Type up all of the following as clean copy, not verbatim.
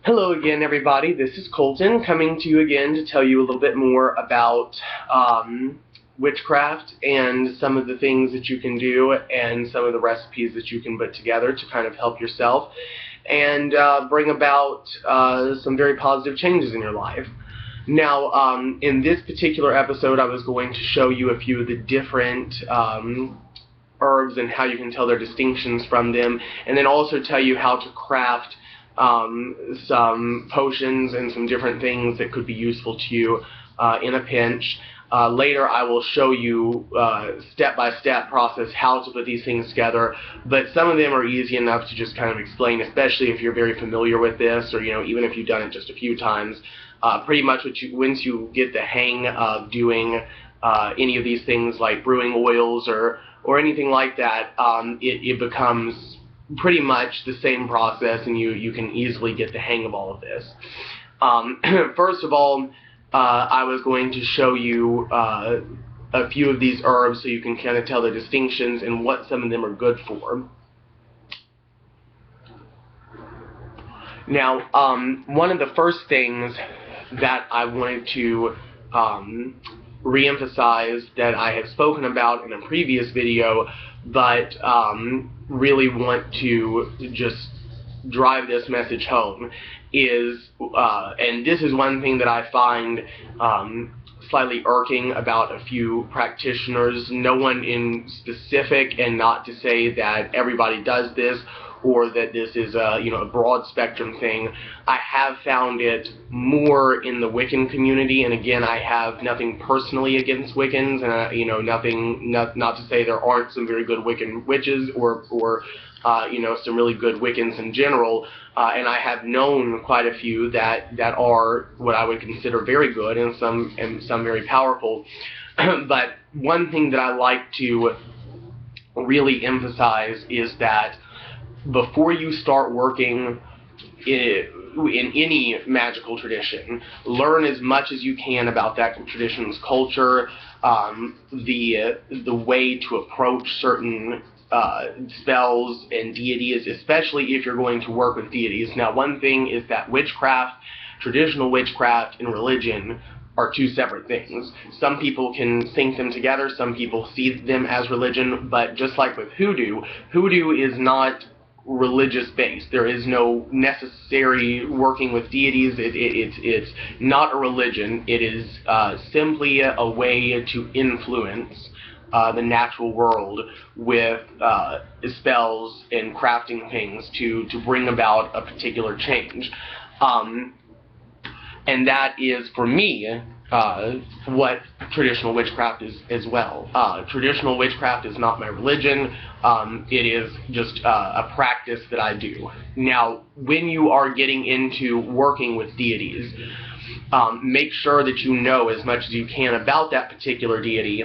Hello again, everybody. This is Colton coming to you again to tell you a little bit more about witchcraft and some of the things that you can do and some of the recipes that you can put together to kind of help yourself and bring about some very positive changes in your life. Now, in this particular episode, I was going to show you a few of the different herbs and how you can tell their distinctions from them, and then also tell you how to craft some potions and some different things that could be useful to you in a pinch. Later I will show you step-by-step process how to put these things together, but some of them are easy enough to just kind of explain, especially if you're very familiar with this, or even if you've done it just a few times. Pretty much once you get the hang of doing any of these things like brewing oils or anything like that, it becomes pretty much the same process, and you can easily get the hang of all of this. First of all, I was going to show you a few of these herbs so you can kind of tell the distinctions and what some of them are good for. Now, one of the first things that I wanted to reemphasize that I have spoken about in a previous video, but really want to just drive this message home is, and this is one thing that I find slightly irking about a few practitioners, no one in specific, and not to say that everybody does this or that this is a broad spectrum thing. I have found it more in the Wiccan community, and again, I have nothing personally against Wiccans, and not to say there aren't some very good Wiccan witches or some really good Wiccans in general, and I have known quite a few that are what I would consider very good and some very powerful. But one thing that I like to really emphasize is that before you start working in any magical tradition, learn as much as you can about that tradition's culture, the way to approach certain spells and deities, especially if you're going to work with deities. Now, one thing is that witchcraft, traditional witchcraft, and religion are two separate things. Some people can sync them together, some people see them as religion, but just like with hoodoo, hoodoo is not religious based. There is no necessary working with deities. It's not a religion. It is simply a way to influence the natural world with spells and crafting things to bring about a particular change. And that is, for me, what traditional witchcraft is as well. Traditional witchcraft is not my religion. It is just a practice that I do. Now, when you are getting into working with deities, make sure that you know as much as you can about that particular deity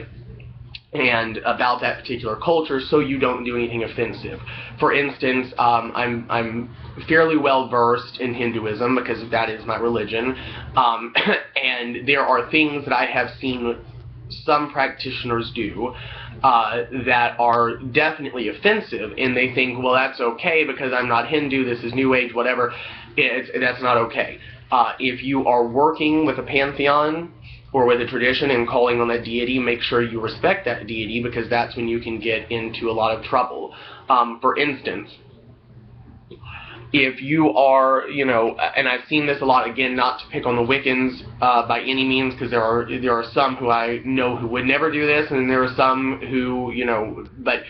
and about that particular culture, so you don't do anything offensive. For instance, I'm fairly well versed in Hinduism because that is my religion, and there are things that I have seen some practitioners do that are definitely offensive, and they think, well, that's okay because I'm not Hindu, this is New Age, whatever. That's not okay. If you are working with a pantheon or with a tradition and calling on that deity, make sure you respect that deity, because that's when you can get into a lot of trouble. For instance, if you are, and I've seen this a lot, again, not to pick on the Wiccans by any means, because there are some who I know who would never do this, and there are some who, but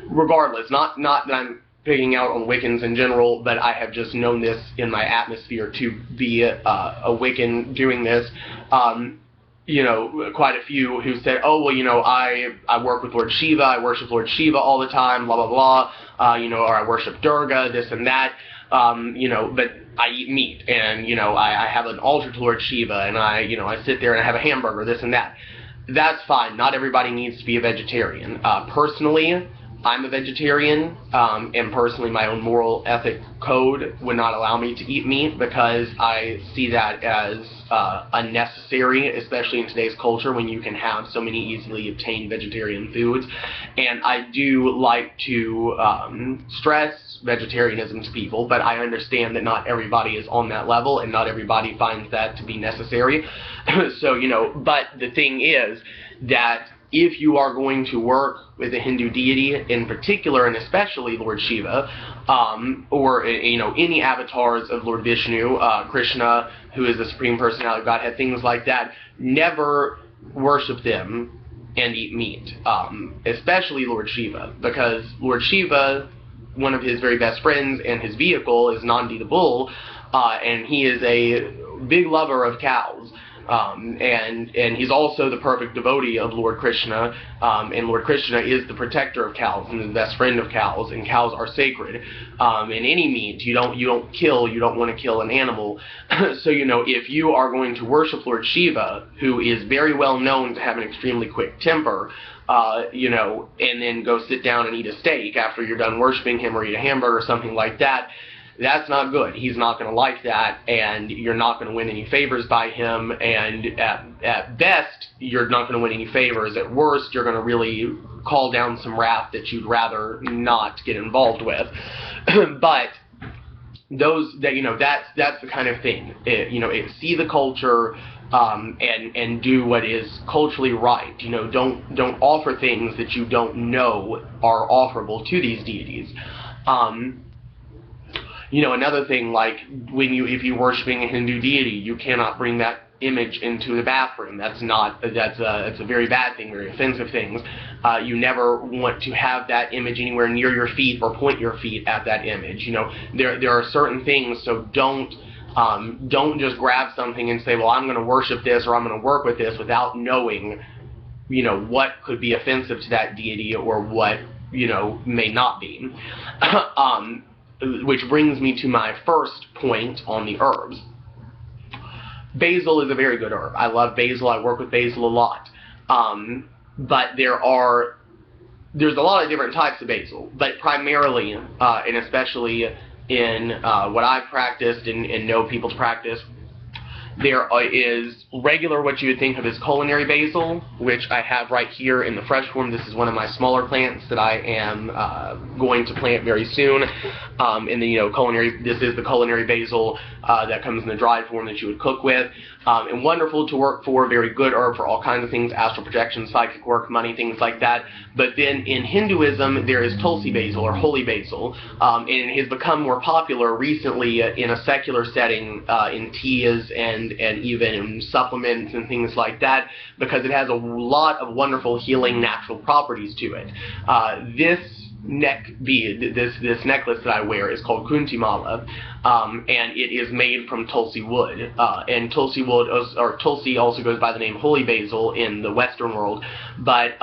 regardless, not that I'm picking out on Wiccans in general, but I have just known this in my atmosphere to be a Wiccan doing this. Quite a few who said, oh, well, I work with Lord Shiva, I worship Lord Shiva all the time, blah, blah, blah, or I worship Durga, this and that, but I eat meat, and, I have an altar to Lord Shiva, and I sit there and I have a hamburger, this and that. That's fine. Not everybody needs to be a vegetarian. Personally, I'm a vegetarian, and personally my own moral ethic code would not allow me to eat meat because I see that as unnecessary, especially in today's culture when you can have so many easily obtained vegetarian foods. And I do like to stress vegetarianism to people, but I understand that not everybody is on that level and not everybody finds that to be necessary. So, you know, but the thing is that if you are going to work with a Hindu deity in particular, and especially Lord Shiva, or you know, any avatars of Lord Vishnu, Krishna, who is the Supreme Personality of Godhead, things like that, never worship them and eat meat, especially Lord Shiva, because Lord Shiva, one of his very best friends and his vehicle is Nandi the bull, and he is a big lover of cows. And he's also the perfect devotee of Lord Krishna, and Lord Krishna is the protector of cows and the best friend of cows, and cows are sacred. In any meat, you don't want to kill an animal. So, you know, if you are going to worship Lord Shiva, who is very well known to have an extremely quick temper, you know, and then go sit down and eat a steak after you're done worshiping him, or eat a hamburger or something like that, that's not good. He's not going to like that, and you're not going to win any favors by him, and at best, you're not going to win any favors. At worst, you're going to really call down some wrath that you'd rather not get involved with. But those, that, you know, that's the kind of thing. You know, see the culture, and do what is culturally right. You know, don't offer things that you don't know are offerable to these deities. You know, another thing, like if you're worshiping a Hindu deity, you cannot bring that image into the bathroom. That's a very bad thing, very offensive thing. You never want to have that image anywhere near your feet or point your feet at that image. You know, there are certain things, so don't just grab something and say, well, I'm going to worship this or I'm going to work with this without knowing, you know, what could be offensive to that deity or what, you know, may not be. Which brings me to my first point on the herbs. Basil is a very good herb. I love basil. I work with basil a lot. But there's a lot of different types of basil. But primarily, and especially in what I've practiced and know people to practice, there is regular, what you would think of as culinary basil, which I have right here in the fresh form. This is one of my smaller plants that I am going to plant very soon. And then, you know, this is the culinary basil that comes in the dried form that you would cook with. And wonderful to work for, very good herb for all kinds of things, astral projection, psychic work, money, things like that. But then in Hinduism, there is Tulsi basil, or holy basil, and it has become more popular recently in a secular setting, in teas and even in supplements and things like that, because it has a lot of wonderful healing natural properties to it. This neck bead, this necklace that I wear, is called Kunti Mala, and it is made from Tulsi wood. And Tulsi wood, or Tulsi, also goes by the name holy basil in the Western world, but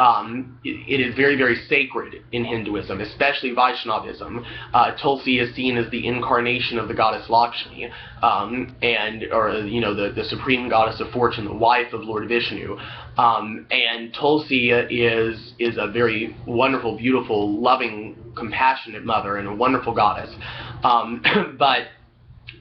it is very, very sacred in Hinduism, especially Vaishnavism. Tulsi is seen as the incarnation of the goddess Lakshmi, or you know, the supreme goddess of fortune, the wife of Lord Vishnu. And Tulsi is a very wonderful, beautiful, loving, compassionate mother and a wonderful goddess. But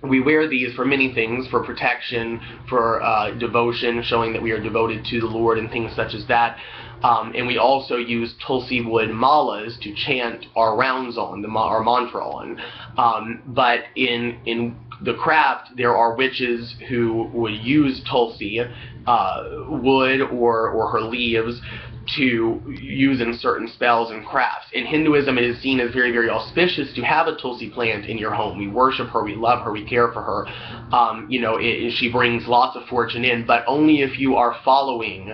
we wear these for many things, for protection, for devotion, showing that we are devoted to the Lord and things such as that. And we also use Tulsi wood malas to chant our rounds on, our mantra on. But in the craft, there are witches who would use Tulsi wood or her leaves to use in certain spells and crafts. In Hinduism, it is seen as very, very auspicious to have a Tulsi plant in your home. We worship her, we love her, we care for her. You know, she brings lots of fortune in, but only if you are following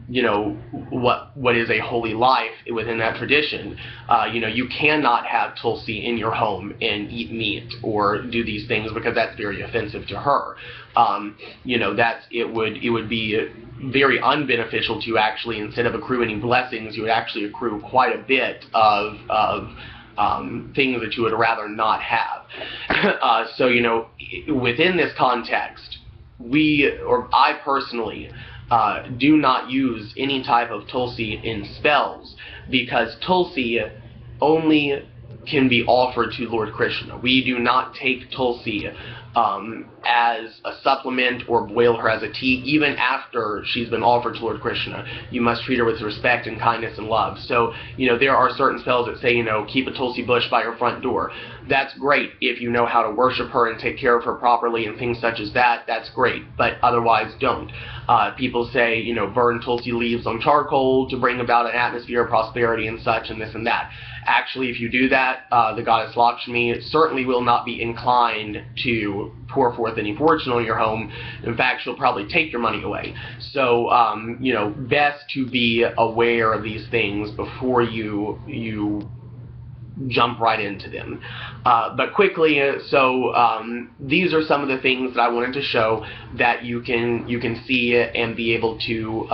you know, what is a holy life within that tradition. You know, you cannot have Tulsi in your home and eat meat or do these things because that's very offensive to her. You know, it would be very unbeneficial to you. Actually, instead of accrue any blessings, you would actually accrue quite a bit of things that you would rather not have. So, you know, within this context, I personally do not use any type of Tulsi in spells, because Tulsi only can be offered to Lord Krishna. We do not take Tulsi as a supplement or boil her as a tea, even after she's been offered to Lord Krishna. You must treat her with respect and kindness and love. So, there are certain spells that say, keep a Tulsi bush by your front door. That's great if you know how to worship her and take care of her properly and things such as that. That's great, but otherwise don't. People say, burn Tulsi leaves on charcoal to bring about an atmosphere of prosperity and such and this and that. Actually, if you do that, the goddess Lakshmi certainly will not be inclined to pour forth any fortune on your home. In fact, she'll probably take your money away. So, best to be aware of these things before you jump right into them. But quickly, these are some of the things that I wanted to show that you can see and be able to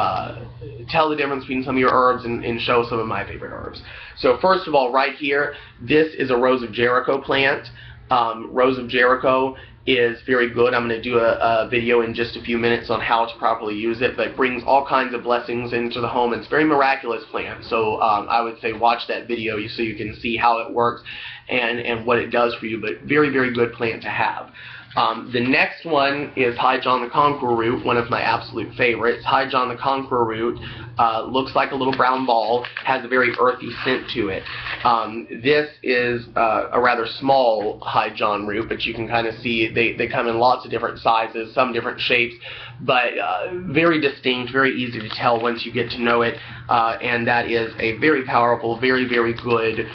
tell the difference between some of your herbs and show some of my favorite herbs. So first of all, right here, this is a Rose of Jericho plant. Rose of Jericho is very good. I'm going to do a video in just a few minutes on how to properly use it, but it brings all kinds of blessings into the home. It's a very miraculous plant, so I would say watch that video so you can see how it works and what it does for you, but very, very good plant to have. The next one is High John the Conqueror root, one of my absolute favorites. High John the Conqueror root looks like a little brown ball, has a very earthy scent to it. This is a rather small High John root, but you can kind of see they come in lots of different sizes, some different shapes, but very distinct, very easy to tell once you get to know it, and that is a very powerful, very, very good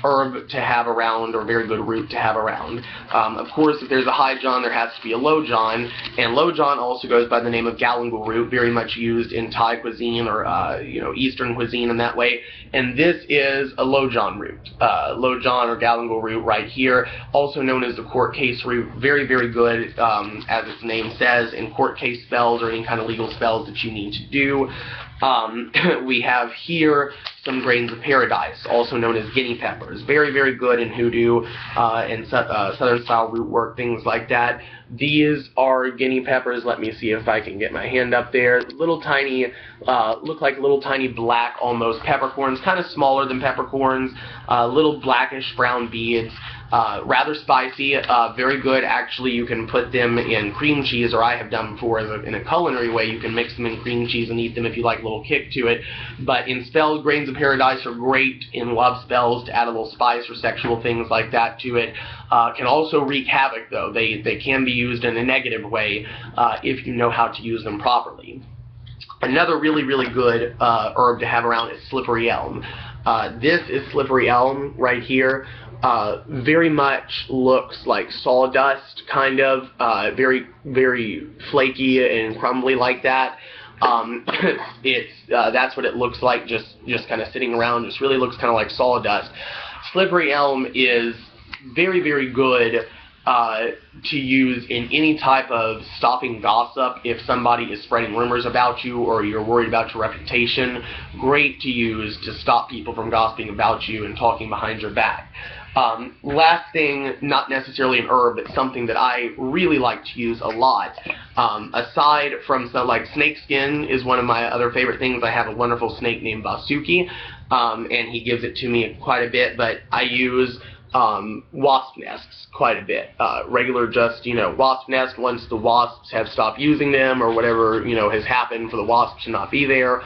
herb to have around, or very good root to have around. Of course, if there's a High John, there has to be a Low John, and Low John also goes by the name of galangal root, very much used in Thai cuisine or Eastern cuisine in that way. And this is a Low John root, Low John or galangal root right here, also known as the court case root. Very, very good, as its name says, in court case spells or any kind of legal spells that you need to do. We have here some grains of paradise, also known as guinea peppers. Very, very good in hoodoo and southern style root work, things like that. These are guinea peppers. Let me see if I can get my hand up there. Little tiny, look like little tiny black almost peppercorns, kind of smaller than peppercorns, little blackish brown beads. Rather spicy, very good. Actually, you can put them in cream cheese, or I have done before in a culinary way. You can mix them in cream cheese and eat them if you like a little kick to it. But in spells, grains of paradise are great in love spells to add a little spice or sexual things like that to it. Can also wreak havoc, though. They can be used in a negative way if you know how to use them properly. Another really, really good herb to have around is slippery elm. This is slippery elm right here. Very much looks like sawdust, kind of, very, very flaky and crumbly like that. That's what it looks like, just kind of sitting around. Just really looks kind of like sawdust. Slippery elm is very, very good to use in any type of stopping gossip. If somebody is spreading rumors about you or you're worried about your reputation, great to use to stop people from gossiping about you and talking behind your back. Last thing, not necessarily an herb, but something that I really like to use a lot. Aside from stuff like snake skin is one of my other favorite things. I have a wonderful snake named Basuki, and he gives it to me quite a bit, but I use wasp nests quite a bit. Regular just, wasp nest, once the wasps have stopped using them or whatever, has happened for the wasps to not be there.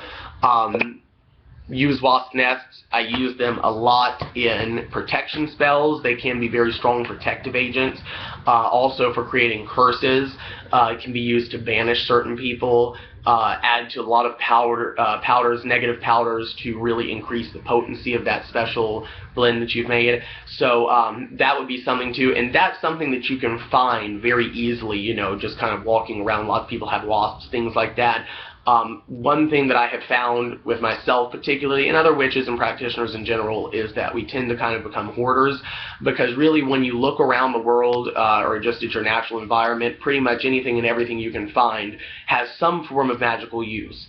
Use wasp nests. I use them a lot in protection spells. They can be very strong protective agents. Also for creating curses. It can be used to banish certain people. Add to a lot of powders, negative powders, to really increase the potency of that special blend that you've made. So that would be something too, and that's something that you can find very easily, just kind of walking around. A lot of people have wasps, things like that. One thing that I have found with myself particularly, and other witches and practitioners in general, is that we tend to kind of become hoarders, because really when you look around the world or just at your natural environment, pretty much anything and everything you can find has some form of magical use.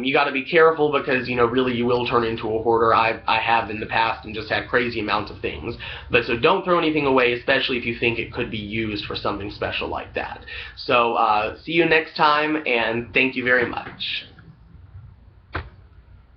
You got to be careful, because really you will turn into a hoarder. I have in the past and just had crazy amounts of things. But so don't throw anything away, especially if you think it could be used for something special like that. So see you next time, and thank you very much.